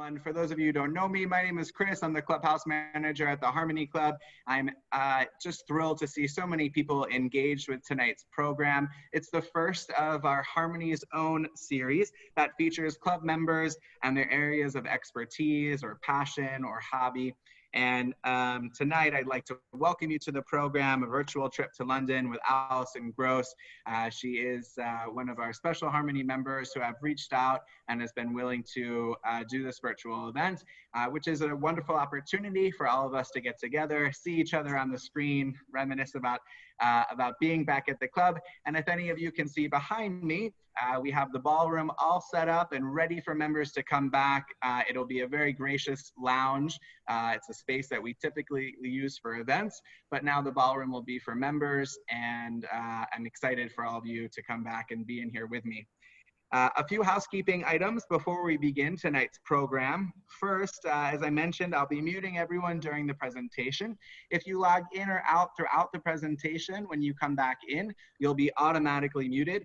everyone. For those of you who don't know me, my name is Chris. I'm the clubhouse manager at the Harmony Club. I'm just thrilled to see so many people engaged with tonight's program. It's the first of our Harmony's Own series that features club members and their areas of expertise or passion or hobby. And tonight, I'd like to welcome you to the program, A Virtual Trip to London with Alison Gross. She is one of our special Harmony members who have reached out and has been willing to do this virtual event, which is a wonderful opportunity for all of us to get together, see each other on the screen, reminisce about being back at the club. And if any of you can see behind me, we have the ballroom all set up and ready for members to come back. It'll be a very gracious lounge. It's a space that we typically use for events, but now the ballroom will be for members, and I'm excited for all of you to come back and be in here with me. A few housekeeping items before we begin tonight's program. First, as I mentioned, I'll be muting everyone during the presentation. If you log in or out throughout the presentation, when you come back in, you'll be automatically muted.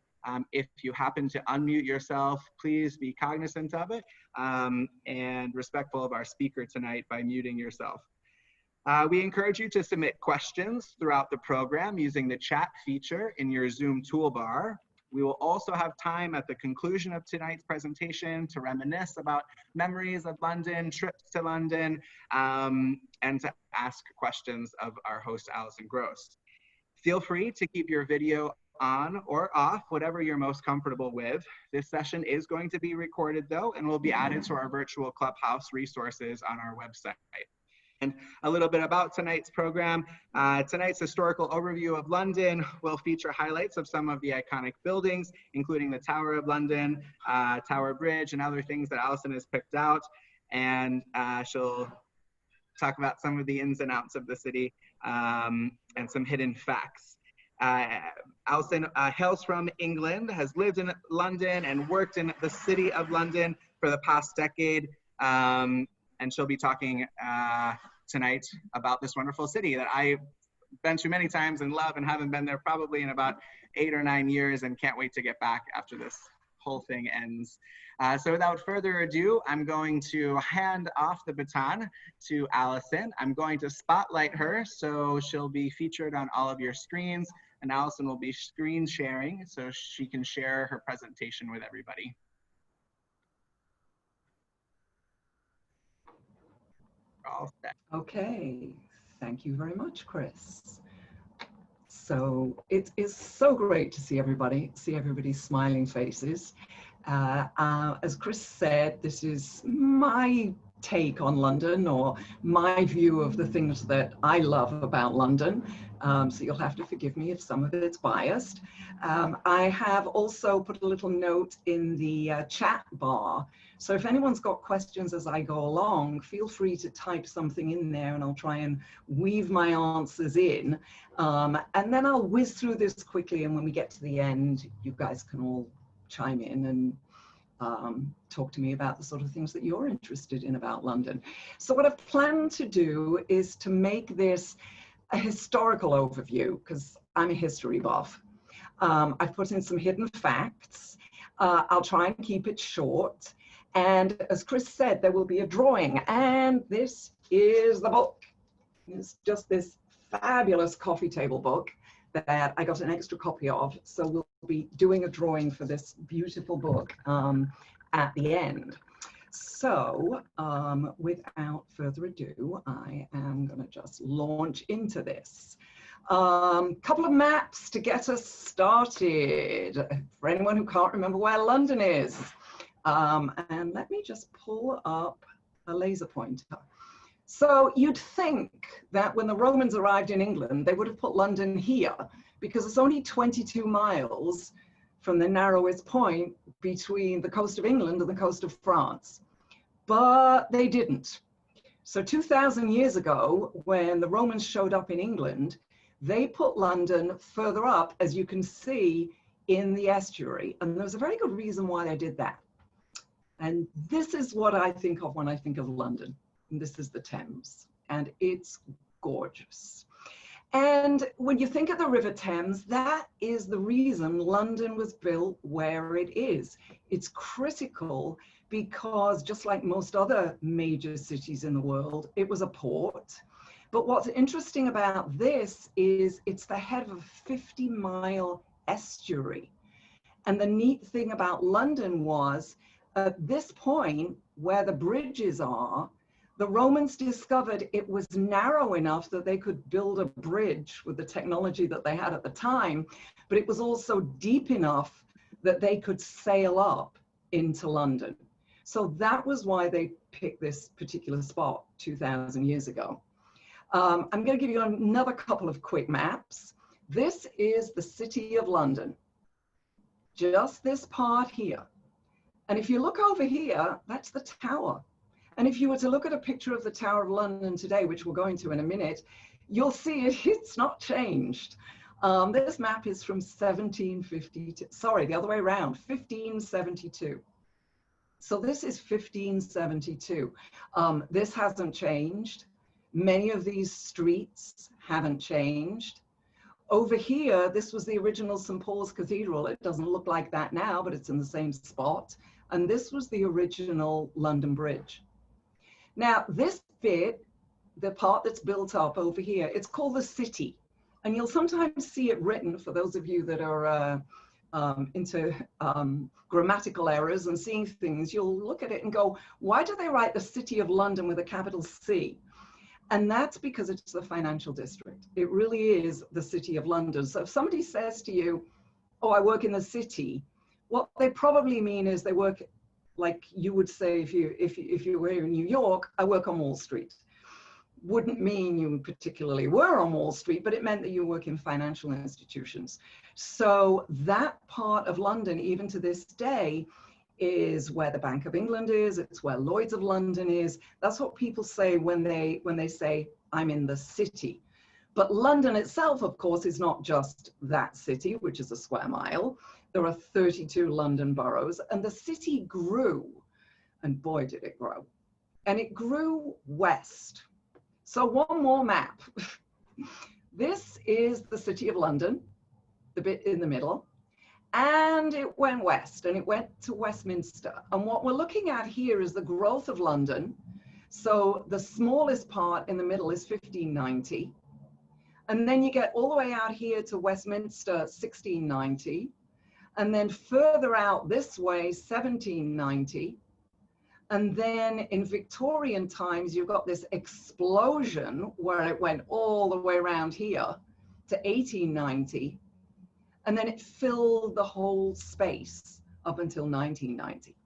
If you happen to unmute yourself, please be cognizant of it and respectful of our speaker tonight by muting yourself. We encourage you to submit questions throughout the program using the chat feature in your Zoom toolbar. We will also have time at the conclusion of tonight's presentation to reminisce about memories of London, trips to London, and to ask questions of our host, Alison Gross. Feel free to keep your video on or off, whatever you're most comfortable with. This session is going to be recorded though, and will be added to our virtual clubhouse resources on our website. And a little bit about tonight's program. Tonight's historical overview of London will feature highlights of some of the iconic buildings, including the Tower of London, Tower Bridge, and other things that Alison has picked out. And she'll talk about some of the ins and outs of the city and some hidden facts. Alison hails from England, has lived in London and worked in the city of London for the past decade. And she'll be talking tonight about this wonderful city that I've been to many times and love, and haven't been there probably in about 8 or 9 years, and can't wait to get back after this whole thing ends. So without further ado, I'm going to hand off the baton to Alison. I'm going to spotlight her, so she'll be featured on all of your screens, and Alison will be screen sharing so she can share her presentation with everybody. All set. Okay, thank you very much, Chris. So it is so great to see everybody's smiling faces. As Chris said, this is my take on London, or my view of the things that I love about London. So you'll have to forgive me if some of it's biased. I have also put a little note in the chat bar. So if anyone's got questions as I go along, feel free to type something in there and I'll try and weave my answers in. And then I'll whiz through this quickly, and when we get to the end, you guys can all chime in and talk to me about the sort of things that you're interested in about London. So what I've planned to do is to make this a historical overview, because I'm a history buff. I've put in some hidden facts. I'll try and keep it short. And as Chris said, there will be a drawing, and this is the book. It's just this fabulous coffee table book that I got an extra copy of. So we'll be doing a drawing for this beautiful book at the end. So without further ado, I am going to just launch into this. Couple of maps to get us started for anyone who can't remember where London is. And let me just pull up a laser pointer. So you'd think that when the Romans arrived in England, they would have put London here, because it's only 22 miles from the narrowest point between the coast of England and the coast of France. But they didn't. So 2,000 years ago, when the Romans showed up in England, they put London further up, as you can see, in the estuary. And there's a very good reason why they did that. And this is what I think of when I think of London. And this is the Thames, and it's gorgeous. And when you think of the River Thames, that is the reason London was built where it is. It's critical because just like most other major cities in the world, it was a port. But what's interesting about this is it's the head of a 50-mile estuary. And the neat thing about London was at this point where the bridges are, the Romans discovered it was narrow enough that they could build a bridge with the technology that they had at the time, but it was also deep enough that they could sail up into London. So that was why they picked this particular spot 2,000 years ago. I'm going to give you another couple of quick maps. This is the City of London, just this part here. And if you look over here, that's the Tower. And if you were to look at a picture of the Tower of London today, which we're going to in a minute, you'll see it's not changed. This map is from 1752, sorry, the other way around, 1572. So this is 1572. This hasn't changed. Many of these streets haven't changed. Over here, this was the original St. Paul's Cathedral. It doesn't look like that now, but it's in the same spot. And this was the original London Bridge. Now, this bit, the part that's built up over here, it's called the City. And you'll sometimes see it written, for those of you that are into grammatical errors and seeing things, you'll look at it and go, why do they write the City of London with a capital C? And that's because it's the financial district. It really is the City of London. So if somebody says to you, oh, I work in the city, what they probably mean is they work, like you would say if you were in New York, I work on Wall Street. Wouldn't mean you particularly were on Wall Street, but it meant that you work in financial institutions. So that part of London, even to this day, is where the Bank of England is. It's where Lloyd's of London is. That's what people say when they say, I'm in the city. But London itself, of course, is not just that city, which is a square mile. There are 32 London boroughs, and the city grew, and boy, did it grow. And it grew west. So one more map. This is the City of London, the bit in the middle, and it went west, and it went to Westminster. And what we're looking at here is the growth of London. So the smallest part in the middle is 1590. And then you get all the way out here to Westminster, 1690. And then further out this way, 1790. And then in Victorian times, you've got this explosion where it went all the way around here to 1890. And then it filled the whole space up until 1990.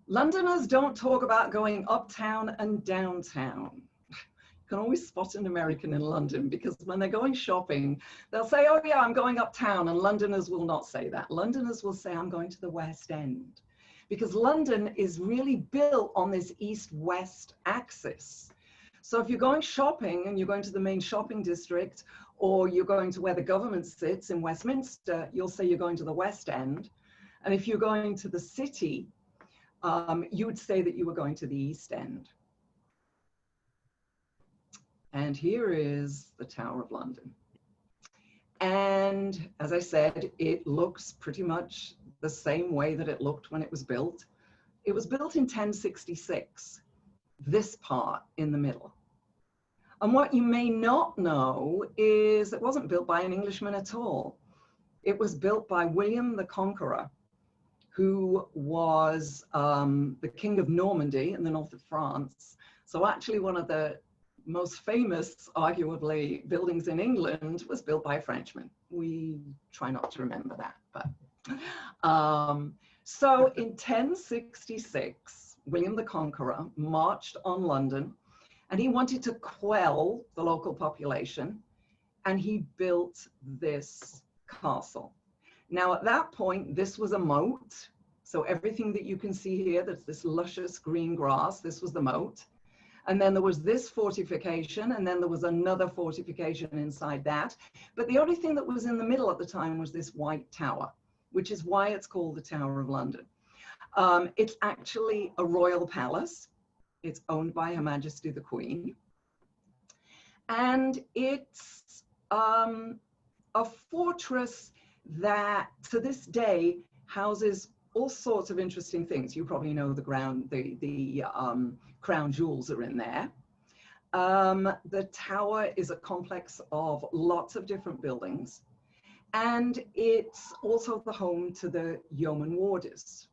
Londoners don't talk about going uptown and downtown. You can always spot an American in London because when they're going shopping, they'll say, oh yeah, I'm going uptown, and Londoners will not say that. Londoners will say, I'm going to the West End, because London is really built on this east-west axis. So if you're going shopping and you're going to the main shopping district, or you're going to where the government sits in Westminster, you'll say you're going to the West End. And if you're going to the city, you would say that you were going to the East End. And here is the Tower of London. And as I said, it looks pretty much the same way that it looked when it was built. It was built in 1066, this part in the middle. And what you may not know is it wasn't built by an Englishman at all. It was built by William the Conqueror, who was the King of Normandy in the north of France. So actually one of the most famous, arguably, buildings in England was built by a Frenchman. We try not to remember that, but. So in 1066, William the Conqueror marched on London, and he wanted to quell the local population, and he built this castle. Now at that point, this was a moat. So everything that you can see here, that's this luscious green grass, this was the moat. And then there was this fortification, and then there was another fortification inside that. But the only thing that was in the middle at the time was this white tower, which is why it's called the Tower of London. It's actually a royal palace. It's owned by Her Majesty the Queen. And it's a fortress that to this day houses all sorts of interesting things. You probably know the crown jewels are in there. The tower is a complex of lots of different buildings, and it's also the home to the yeoman warders.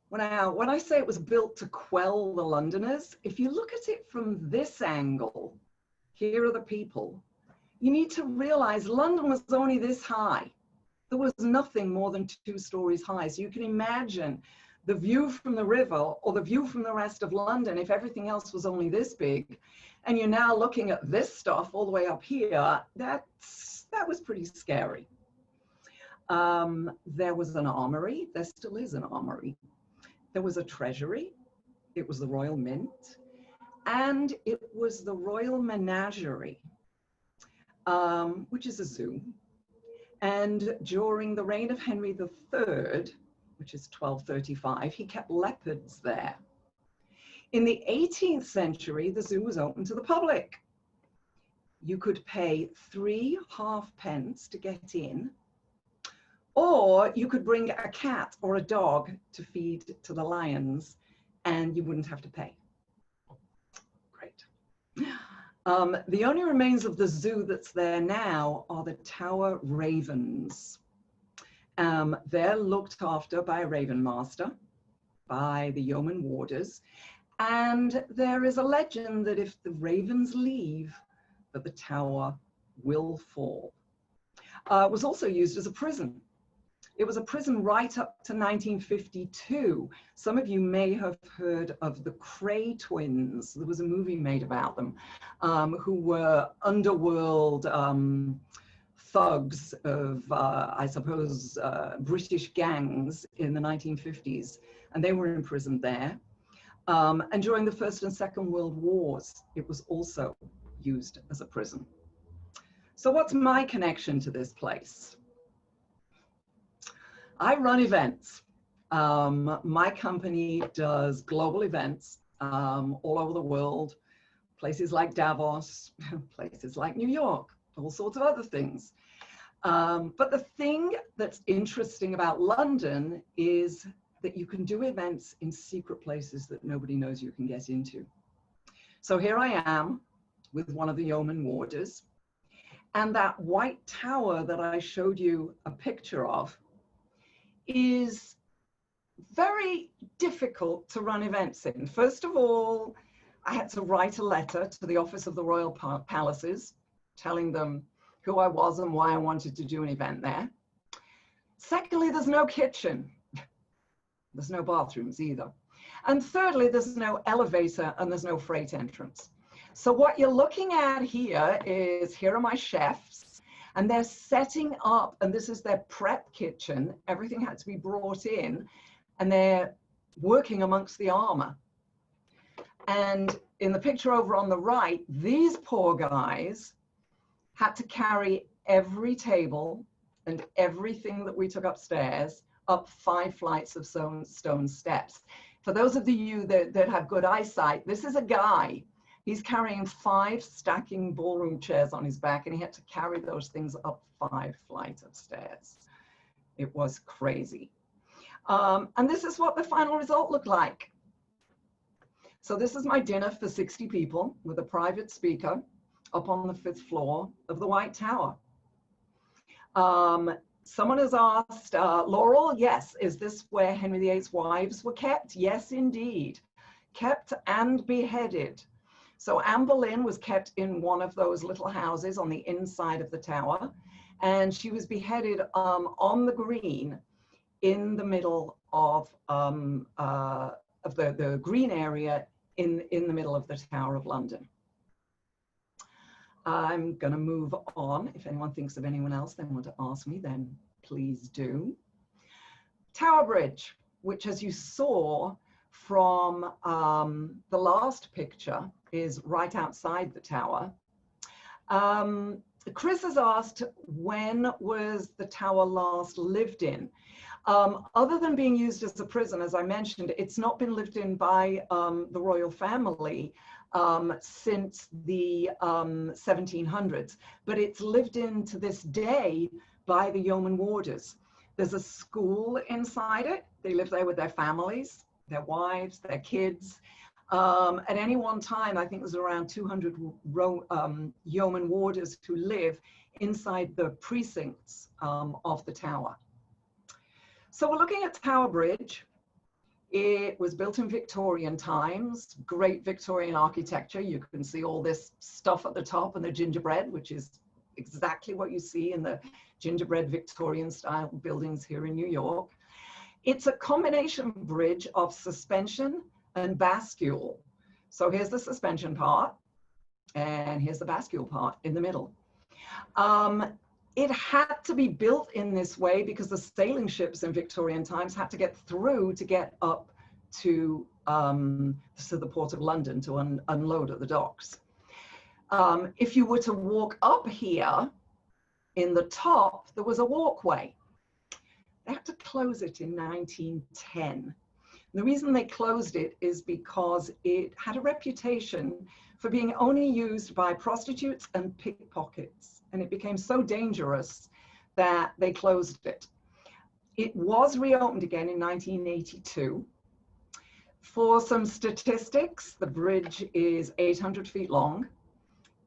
When I say it was built to quell the Londoners, if you look at it from this angle, here are the people, you need to realize London was only this high. There was nothing more than 2 stories high. So you can imagine the view from the river or the view from the rest of London if everything else was only this big. And you're now looking at this stuff all the way up here. That was pretty scary. There was an armory. There still is an armory. There was a treasury. It was the Royal Mint. And it was the Royal Menagerie, which is a zoo. And during the reign of Henry III, which is 1235, he kept leopards there. In the 18th century, the zoo was open to the public. You could pay 3 halfpence to get in, or you could bring a cat or a dog to feed to the lions, and you wouldn't have to pay. Great. The only remains of the zoo that's there now are the Tower ravens. They're looked after by a raven master, by the yeoman warders, and there is a legend that if the ravens leave, that the tower will fall. It was also used as a prison. It was a prison right up to 1952. Some of you may have heard of the Kray twins. There was a movie made about them, who were underworld thugs of, I suppose, British gangs in the 1950s, and they were imprisoned there. And during the First and Second World Wars, it was also used as a prison. So what's my connection to this place? I run events. My company does global events all over the world, places like Davos, places like New York, all sorts of other things. But the thing that's interesting about London is that you can do events in secret places that nobody knows you can get into. So here I am with one of the yeoman warders, and that white tower that I showed you a picture of is very difficult to run events in. First of all, I had to write a letter to the Office of the Royal Palaces, telling them who I was and why I wanted to do an event there. Secondly, there's no kitchen. There's no bathrooms either. And thirdly, there's no elevator and there's no freight entrance. So what you're looking at here is, here are my chefs, and they're setting up, and this is their prep kitchen. Everything had to be brought in, and they're working amongst the armor. And in the picture over on the right, these poor guys had to carry every table and everything that we took upstairs up 5 flights of stone steps. For those of you that have good eyesight, this is a guy. He's carrying 5 stacking ballroom chairs on his back, and he had to carry those things up 5 flights of stairs. It was crazy. And this is what the final result looked like. So this is my dinner for 60 people with a private speaker up on the 5th floor of the White Tower. Someone has asked, Laurel, yes, is this where Henry VIII's wives were kept? Yes, indeed. Kept and beheaded. So Anne Boleyn was kept in one of those little houses on the inside of the tower, and she was beheaded on the green in the middle of the green area in the middle of the Tower of London. I'm going to move on. If anyone thinks of anyone else they want to ask me, then please do. Tower Bridge, which, as you saw from the last picture, is right outside the tower. Chris has asked, when was the tower last lived in? Other than being used as a prison, as I mentioned, it's not been lived in by the royal family since the 1700s, but it's lived in to this day by the yeoman warders. There's a school inside it. They live there with their families, their wives, their kids. At any one time, I think there's around 200 yeoman warders who live inside the precincts of the tower. So we're looking at Tower Bridge. It was built in Victorian times, great Victorian architecture. You can see all this stuff at the top and the gingerbread, which is exactly what you see in the gingerbread Victorian style buildings here in New York. It's a combination bridge of suspension and bascule. So here's the suspension part, and here's the bascule part in the middle. It had to be built in this way because the sailing ships in Victorian times had to get through to get up to the port of London to unload at the docks. If you were to walk up here in the top, there was a walkway. They had to close it in 1910. The reason they closed it is because it had a reputation for being only used by prostitutes and pickpockets. And it became so dangerous that they closed it. It was reopened again in 1982. For some statistics, the bridge is 800 feet long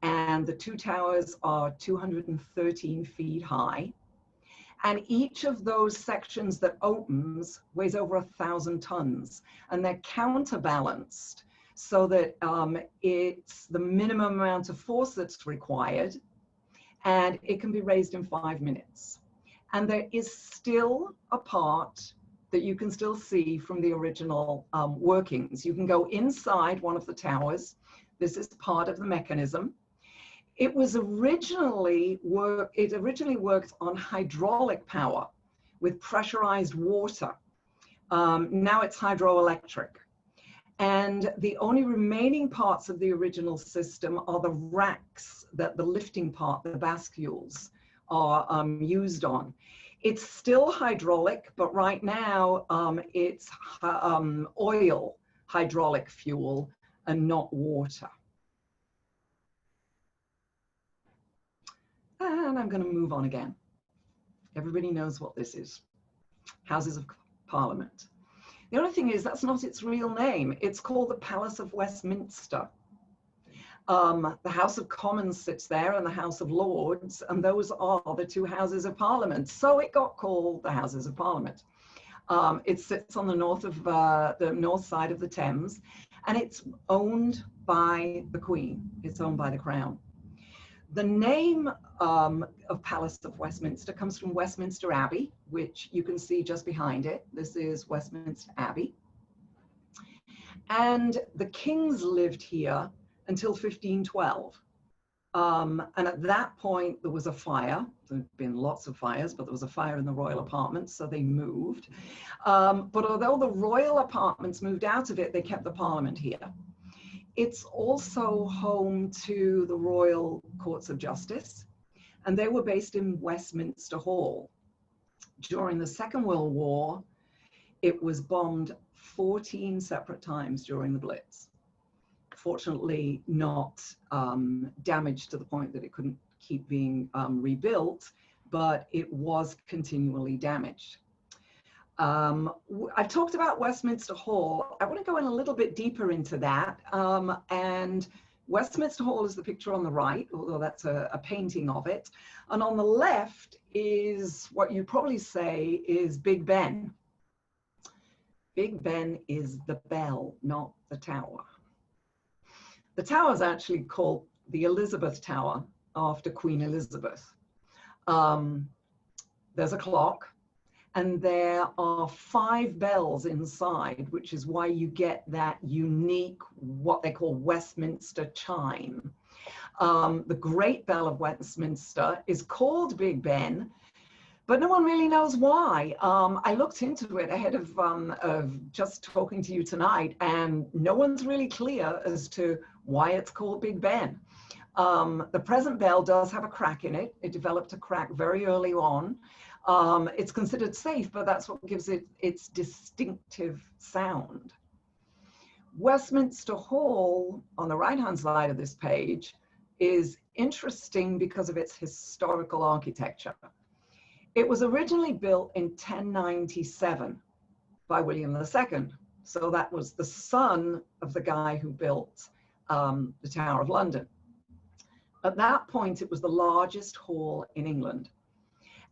and the two towers are 213 feet high. And each of those sections that opens weighs over 1,000 tons, and they're counterbalanced so that it's the minimum amount of force that's required, and it can be raised in 5 minutes. And there is still a part that you can still see from the original workings. You can go inside one of the towers. This is part of the mechanism. It originally worked on hydraulic power with pressurized water. Now it's hydroelectric. And the only remaining parts of the original system are the racks that the lifting part, the bascules, are used on. It's still hydraulic, but right now it's oil hydraulic fuel and not water. And I'm going to move on again. Everybody knows what this is. Houses of Parliament. The only thing is that's not its real name. It's called the Palace of Westminster. The House of Commons sits there and the House of Lords, and those are the two Houses of Parliament. So it got called the Houses of Parliament. It sits on the north side of the Thames, and it's owned by the Queen. It's owned by the Crown. The name of Palace of Westminster comes from Westminster Abbey, which you can see just behind it. This is Westminster Abbey. And the kings lived here until 1512. And at that point, there was a fire. There had been lots of fires, but there was a fire in the royal apartments, so they moved. But although the royal apartments moved out of it, they kept the Parliament here. It's also home to the Royal Courts of Justice, and they were based in Westminster Hall. During the Second World War, it was bombed 14 separate times during the Blitz. Fortunately, not damaged to the point that it couldn't keep being rebuilt, but it was continually damaged. I've talked about Westminster Hall. I want to go in a little bit deeper into that. And Westminster Hall is the picture on the right, although that's a painting of it. And on the left is what you'd probably say is Big Ben. Big Ben is the bell, not the tower. The tower is actually called the Elizabeth Tower after Queen Elizabeth. There's a clock. And there are 5 bells inside, which is why you get that unique, what they call Westminster chime. The Great Bell of Westminster is called Big Ben, but no one really knows why. I looked into it ahead of just talking to you tonight, and no one's really clear as to why it's called Big Ben. The present bell does have a crack in it. It developed a crack very early on. It's considered safe, but that's what gives it its distinctive sound. Westminster Hall, on the right-hand side of this page, is interesting because of its historical architecture. It was originally built in 1097 by William II. So that was the son of the guy who built the Tower of London. At that point, it was the largest hall in England.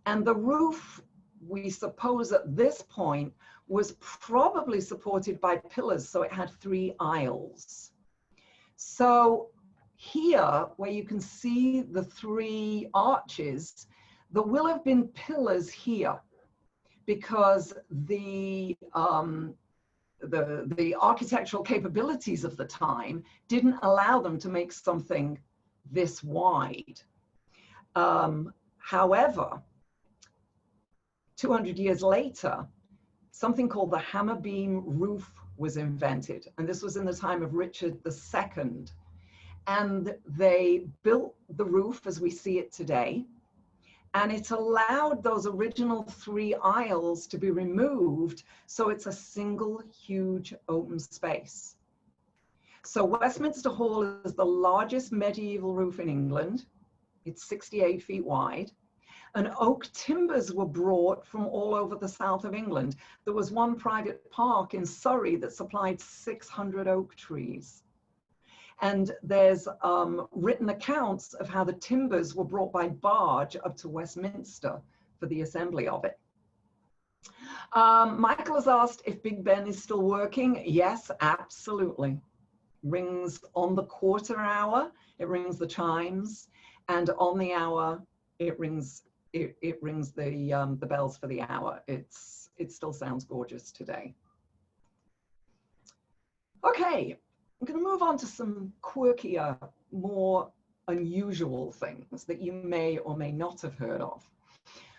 And the roof, we suppose at this point, was probably supported by pillars, so it had 3 aisles. So here, where you can see the 3 arches, there will have been pillars here because the architectural capabilities of the time didn't allow them to make something this wide. However, 200 years later, something called the hammer beam roof was invented. And this was in the time of Richard II. And they built the roof as we see it today. And it allowed those original 3 aisles to be removed. So it's a single huge open space. So Westminster Hall is the largest medieval roof in England. It's 68 feet wide. And oak timbers were brought from all over the south of England. There was one private park in Surrey that supplied 600 oak trees. And there's written accounts of how the timbers were brought by barge up to Westminster for the assembly of it. Michael has asked if Big Ben is still working. Yes, absolutely. Rings on the quarter hour, it rings the chimes, and on the hour, it rings the bells for the hour. It still sounds gorgeous today. Okay, I'm going to move on to some quirkier, more unusual things that you may or may not have heard of.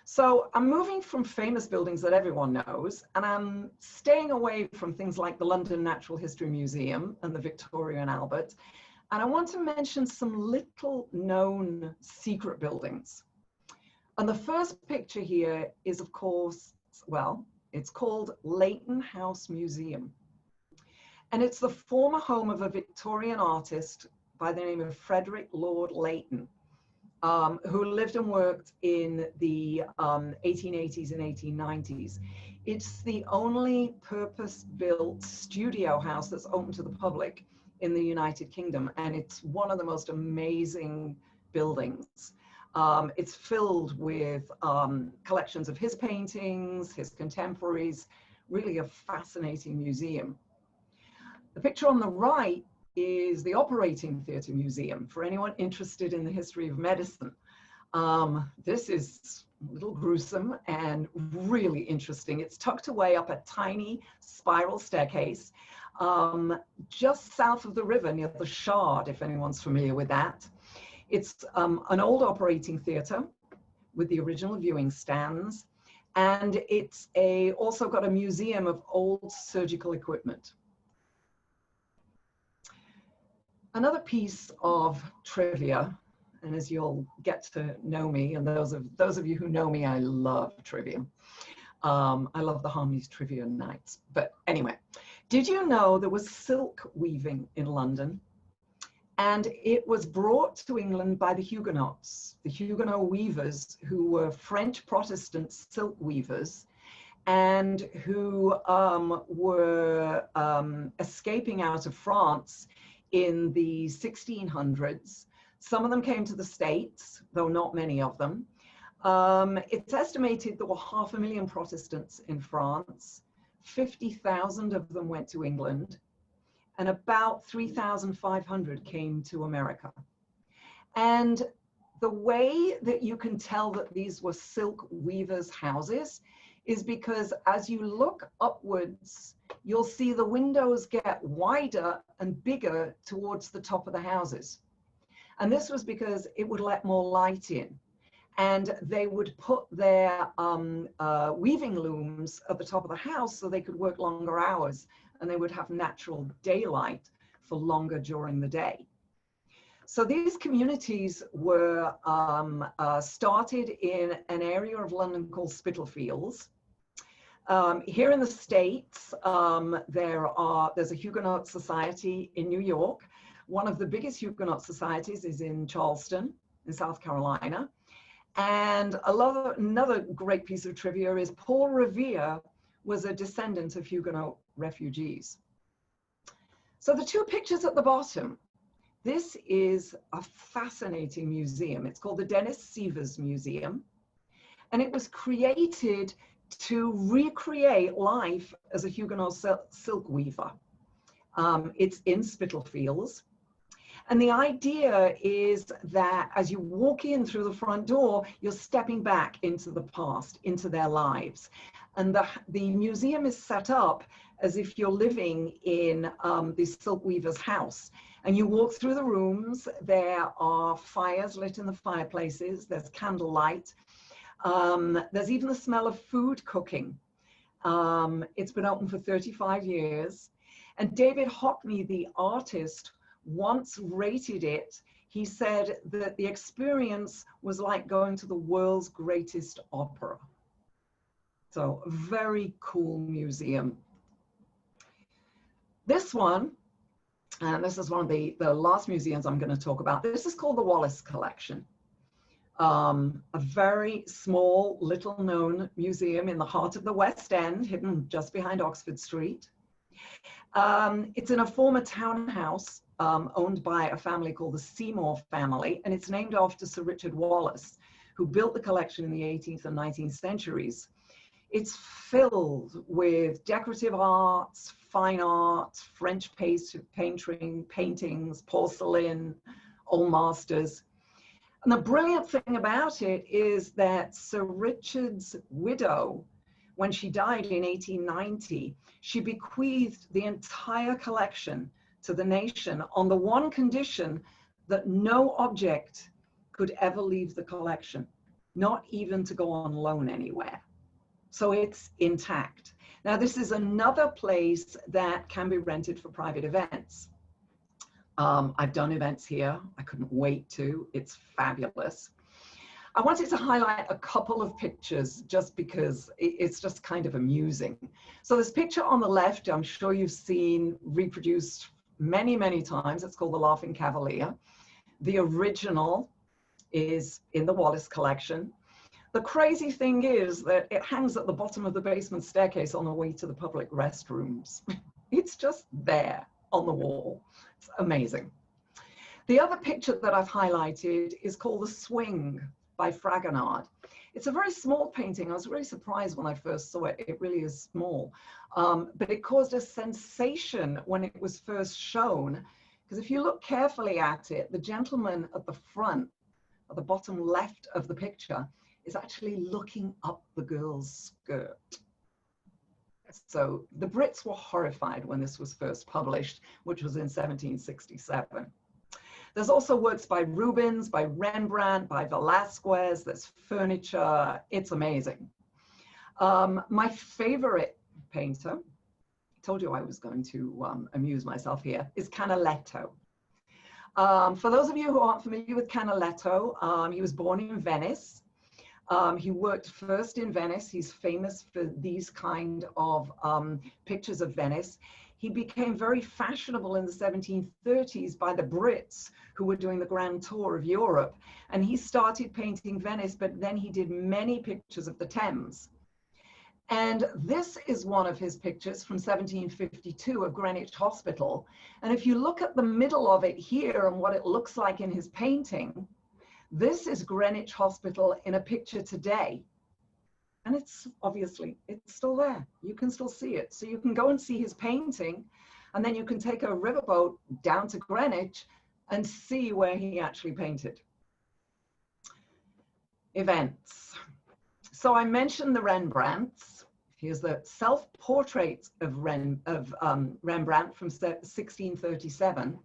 So I'm moving from famous buildings that everyone knows, and I'm staying away from things like the London Natural History Museum and the Victoria and Albert. And I want to mention some little known secret buildings. And the first picture here is, of course, well, it's called Leighton House Museum. And it's the former home of a Victorian artist by the name of Frederick Lord Leighton, who lived and worked in the 1880s and 1890s. It's the only purpose-built studio house that's open to the public in the United Kingdom, and it's one of the most amazing buildings. It's filled with collections of his paintings, his contemporaries, really a fascinating museum. The picture on the right is the Operating Theatre Museum for anyone interested in the history of medicine. This is a little gruesome and really interesting. It's tucked away up a tiny spiral staircase just south of the river near the Shard, if anyone's familiar with that. It's an old operating theatre with the original viewing stands, and it's also got a museum of old surgical equipment. Another piece of trivia, and as you'll get to know me, and those of you who know me, I love trivia. I love the Harmonies Trivia Nights. But anyway, did you know there was silk weaving in London? And it was brought to England by the Huguenots, the Huguenot weavers, who were French Protestant silk weavers, and who were escaping out of France in the 1600s. Some of them came to the States, though not many of them. It's estimated there were 500,000 Protestants in France. 50,000 of them went to England, and about 3,500 came to America. And the way that you can tell that these were silk weavers' houses is because as you look upwards, you'll see the windows get wider and bigger towards the top of the houses. And this was because it would let more light in. And they would put their weaving looms at the top of the house so they could work longer hours, and they would have natural daylight for longer during the day. So these communities were started in an area of London called Spitalfields. Here in the States, there's a Huguenot society in New York. One of the biggest Huguenot societies is in Charleston, in South Carolina. And another great piece of trivia is Paul Revere was a descendant of Huguenot refugees. So the two pictures at the bottom, this is a fascinating museum. It's called the Dennis Sievers Museum. And it was created to recreate life as a Huguenot silk weaver. It's in Spitalfields. And the idea is that as you walk in through the front door, you're stepping back into the past, into their lives. And the museum is set up as if you're living in this silk weaver's house. And you walk through the rooms, there are fires lit in the fireplaces, there's candlelight. There's even the smell of food cooking. It's been open for 35 years. And David Hockney, the artist, once rated it. He said that the experience was like going to the world's greatest opera. So very cool museum. This one, and this is one of the last museums I'm going to talk about. This is called the Wallace Collection. A very small, little known museum in the heart of the West End, hidden just behind Oxford Street. It's in a former townhouse owned by a family called the Seymour family, and it's named after Sir Richard Wallace, who built the collection in the 18th and 19th centuries. It's filled with decorative arts, fine arts, French paintings, porcelain, old masters. And the brilliant thing about it is that Sir Richard's widow, when she died in 1890, she bequeathed the entire collection to the nation on the one condition that no object could ever leave the collection, not even to go on loan anywhere. So it's intact. Now, this is another place that can be rented for private events. I've done events here. I couldn't wait to. It's fabulous. I wanted to highlight a couple of pictures just because it's just kind of amusing. So this picture on the left, I'm sure you've seen reproduced many, many times. It's called the Laughing Cavalier. The original is in the Wallace collection. The crazy thing is that it hangs at the bottom of the basement staircase on the way to the public restrooms. It's just there on the wall. It's amazing. The other picture that I've highlighted is called The Swing by Fragonard. It's a very small painting. I was really surprised when I first saw it. It really is small. But it caused a sensation when it was first shown, because if you look carefully at it, the gentleman at the front, at the bottom left of the picture, is actually looking up the girl's skirt. So the Brits were horrified when this was first published, which was in 1767. There's also works by Rubens, by Rembrandt, by Velázquez. There's furniture. It's amazing. My favorite painter, I told you I was going to amuse myself here, is Canaletto. For those of you who aren't familiar with Canaletto, he was born in Venice. He worked first in Venice. He's famous for these kind of pictures of Venice. He became very fashionable in the 1730s by the Brits who were doing the grand tour of Europe. And he started painting Venice, but then he did many pictures of the Thames. And this is one of his pictures from 1752 of Greenwich Hospital. And if you look at the middle of it here and what it looks like in his painting, this is Greenwich Hospital in a picture today. And it's obviously, it's still there. You can still see it. So you can go and see his painting, and then you can take a riverboat down to Greenwich and see where he actually painted. Events. So I mentioned the Rembrandts. Here's the self-portrait of Rembrandt from 1637.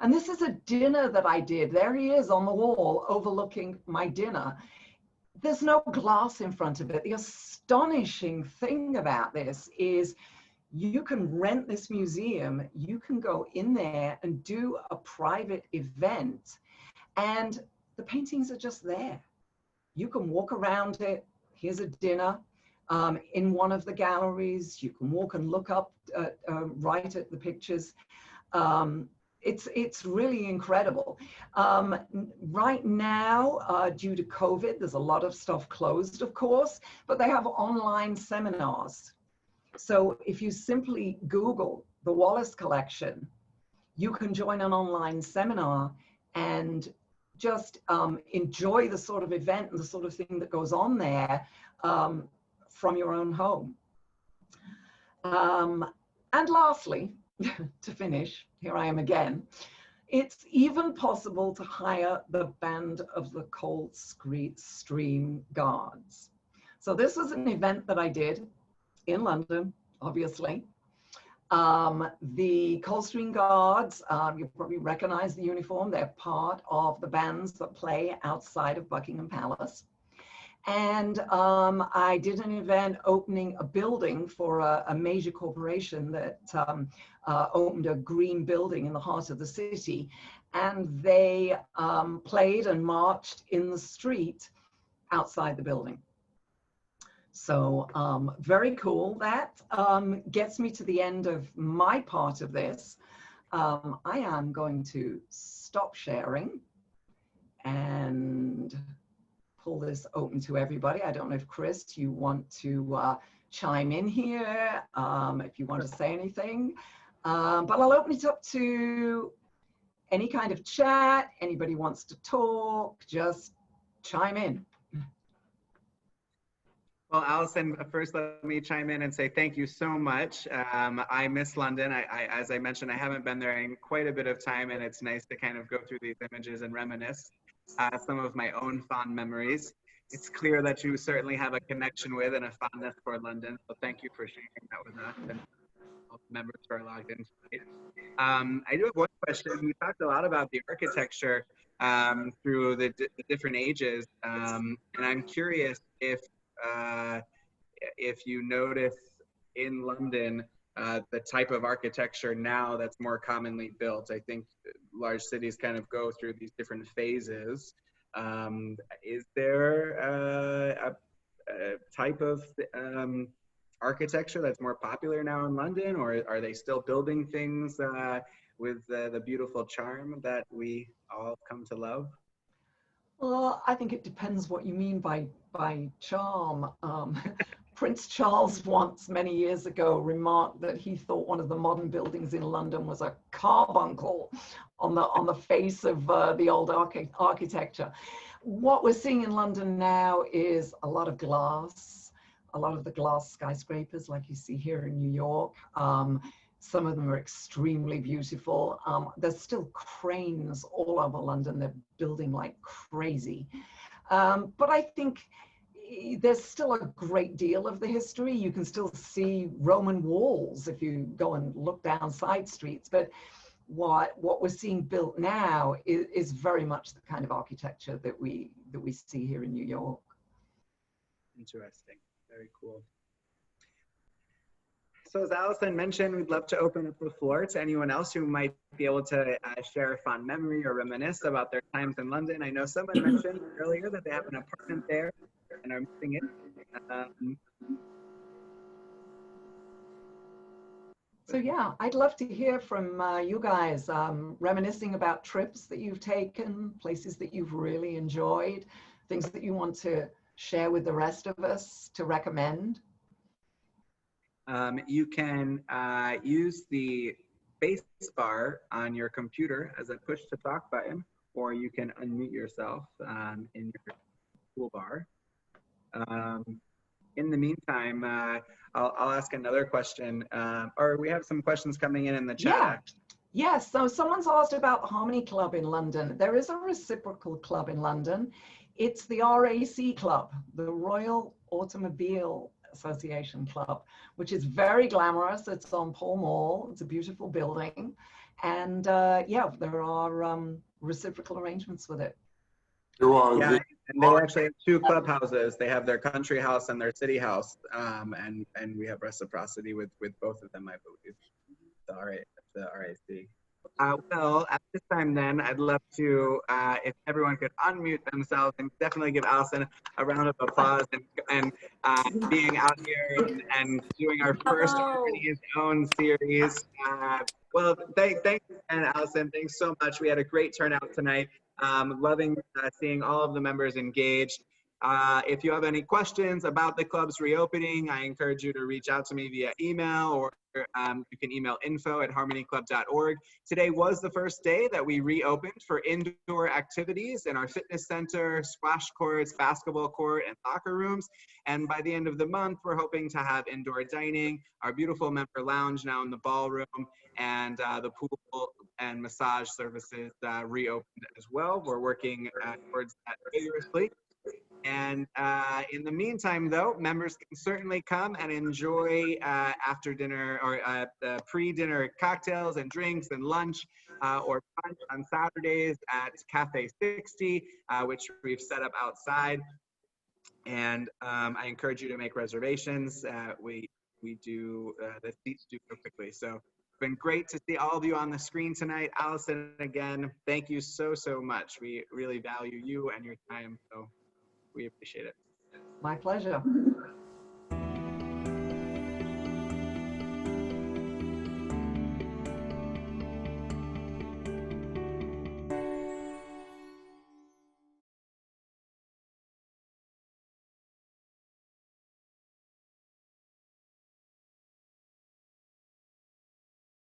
And this is a dinner that I did. There he is on the wall overlooking my dinner. There's no glass in front of it. The astonishing thing about this is you can rent this museum, you can go in there and do a private event, and the paintings are just there. You can walk around it. Here's a dinner. in one of the galleries. You can walk and look up right at the pictures. It's really incredible. Right now, due to COVID, there's a lot of stuff closed, of course, but they have online seminars. So if you simply Google the Wallace Collection, you can join an online seminar and just enjoy the sort of event and the sort of thing that goes on there from your own home. And lastly, to finish, here I am again, it's even possible to hire the Band of the Coldstream Guards. So this was an event that I did in London, obviously. The Coldstream Guards, you probably recognize the uniform. They're part of the bands that play outside of Buckingham Palace. And I did an event opening a building for a major corporation that opened a green building in the heart of the city. And they played and marched in the street outside the building. So very cool. That gets me to the end of my part of this. I am going to stop sharing and pull this open to everybody. I don't know if Chris, you want to chime in here, if you want to say anything, but I'll open it up to any kind of chat. Anybody wants to talk, just chime in. Well, Allison, first let me chime in and say thank you so much. I miss London. As I mentioned, I haven't been there in quite a bit of time, and it's nice to kind of go through these images and reminisce some of my own fond memories. It's clear that you certainly have a connection with and a fondness for London, so thank you for sharing that with us and all the members who are logged in tonight. I do have one question. We talked a lot about the architecture through the different ages, and I'm curious if you notice in London the type of architecture now that's more commonly built. I think large cities kind of go through these different phases. Is there a type of architecture that's more popular now in London, or are they still building things with the beautiful charm that we all come to love? Well, I think it depends what you mean by charm. Prince Charles once, many years ago, remarked that he thought one of the modern buildings in London was a carbuncle on the face of the old architecture. What we're seeing in London now is a lot of glass, a lot of the glass skyscrapers like you see here in New York. Some of them are extremely beautiful. There's still cranes all over London. They're building like crazy. But I think there's still a great deal of the history. You can still see Roman walls if you go and look down side streets. But what we're seeing built now is very much the kind of architecture that we see here in New York. Interesting. Very cool. So as Allison mentioned, we'd love to open up the floor to anyone else who might be able to share a fond memory or reminisce about their times in London. I know someone mentioned earlier that they have an apartment there and are missing it. So yeah, I'd love to hear from you guys, reminiscing about trips that you've taken, places that you've really enjoyed, things that you want to share with the rest of us to recommend. You can use the space bar on your computer as a push to talk button, or you can unmute yourself in your toolbar. In the meantime, I'll ask another question, or we have some questions coming in the chat. Yeah. Yes, so someone's asked about the Harmony Club in London. There is a reciprocal club in London. It's the RAC Club, the Royal Automobile Association Club, which is very glamorous. It's on Pall Mall. It's a beautiful building. And yeah, there are reciprocal arrangements with it. Yeah, and they actually have two clubhouses. They have their country house and their city house, and we have reciprocity with both of them, I believe. The RAC. Well, at this time, meantime, then, I'd love to, if everyone could unmute themselves, and definitely give Allison a round of applause and being out here and doing our first Harmony's Own series. Well, thanks, and Allison, thanks so much. We had a great turnout tonight. Loving seeing all of the members engaged. If you have any questions about the club's reopening, I encourage you to reach out to me via email, or you can email info@harmonyclub.org. Today was the first day that we reopened for indoor activities in our fitness center, squash courts, basketball court, and locker rooms. And by the end of the month, we're hoping to have indoor dining, our beautiful member lounge now in the ballroom, and the pool and massage services reopened as well. We're working towards that vigorously. And in the meantime, though, members can certainly come and enjoy after dinner or pre-dinner cocktails and drinks and lunch or brunch on Saturdays at Cafe 60, which we've set up outside. And I encourage you to make reservations. We do, the seats do go quickly. So it's been great to see all of you on the screen tonight. Allison, again, thank you so much. We really value you and your time. So we appreciate it. My pleasure.